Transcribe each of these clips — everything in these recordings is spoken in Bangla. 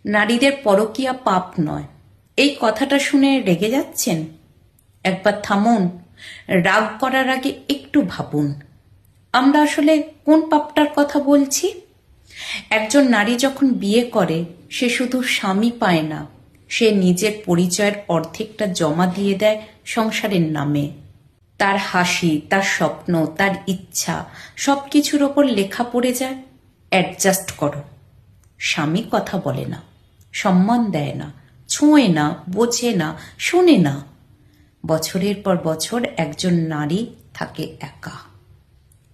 নারীদের পরকীয়া পাপ নয়, এই কথাটা শুনে রেগে যাচ্ছেন? একবার থামুন, রাগ করার আগে একটু ভাবুন, আমরা আসলে কোন পাপটার কথা বলছি? একজন নারী যখন বিয়ে করে, সে শুধু স্বামী পায় না, সে নিজের পরিচয়ের অর্ধেকটা জমা দিয়ে দেয় সংসারের নামে। তার হাসি, তার স্বপ্ন, তার ইচ্ছা সবকিছুর ওপর লেখা পড়ে যায় অ্যাডজাস্ট করো। স্বামী কথা বলে না, সম্মান দেয় না, ছোঁয় না, বোঝে না, শোনে না। বছরের পর বছর একজন নারী থাকে একা,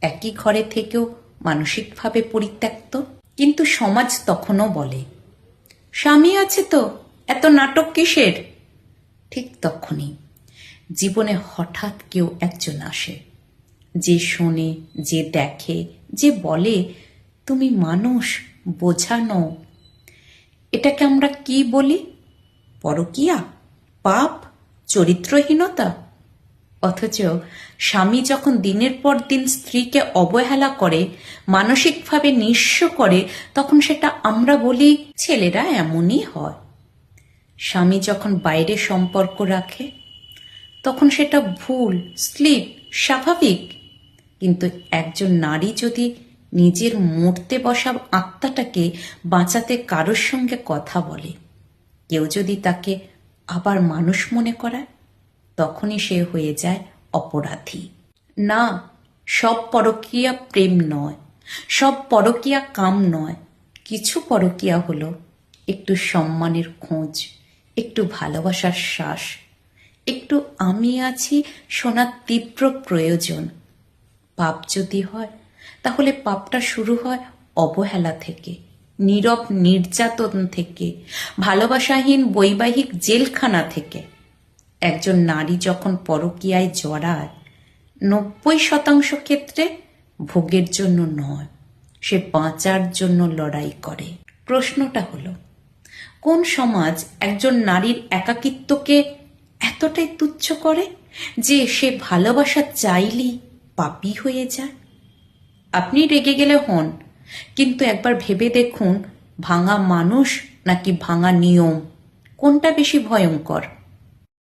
একই ঘরে থেকেও মানসিকভাবে পরিত্যক্ত। কিন্তু সমাজ তখনও বলে, স্বামী আছে তো, এত নাটক কিসের? ঠিক তখনই জীবনে হঠাৎ কেউ একজন আসে, যে শোনে, যে দেখে, যে বলে তুমি মানুষ, বোঝা নও। এটাকে আমরা কি বলি? পরকীয়া, পাপ, চরিত্রহীনতা। অথচ স্বামী যখন দিনের পর দিন স্ত্রীকে অবহেলা করে, মানসিকভাবে নিঃস্ব করে, তখন সেটা আমরা বলি ছেলেরা এমনই হয়। স্বামী যখন বাইরে সম্পর্ক রাখে, তখন সেটা ভুল, স্লিপ, স্বাভাবিক। কিন্তু একজন নারী যদি নিজের মরতে বসা আত্মাটাকে বাঁচাতে কারোর সঙ্গে কথা বলে, কেউ যদি তাকে আবার মানুষ মনে করায়, তখনই সে হয়ে যায় অপরাধী। না, সব পরকীয়া প্রেম নয়, সব পরকীয়া কাম নয়। কিছু পরকীয়া হলো একটু সম্মানের খোঁজ, একটু ভালোবাসার শ্বাস, একটু আমি আছি শোনার তীব্র প্রয়োজন। পাপ যদি হয়, তাহলে পাপটা শুরু হয় অবহেলা থেকে, নীরব নির্যাতন থেকে, ভালোবাসাহীন বৈবাহিক জেলখানা থেকে। একজন নারী যখন পরকীয়ায় জড়ায়, 90% ক্ষেত্রে ভোগের জন্য নয়, সে বাঁচার জন্য লড়াই করে। প্রশ্নটা হলো, কোন সমাজ একজন নারীর একাকিত্বকে এতটাই তুচ্ছ করে যে সে ভালোবাসা চাইলেই পাপী হয়ে যায়? আপনি রেগে গেলে হন, কিন্তু একবার ভেবে দেখুন, ভাঙা মানুষ নাকি ভাঙা নিয়ম, কোনটা বেশি ভয়ঙ্কর?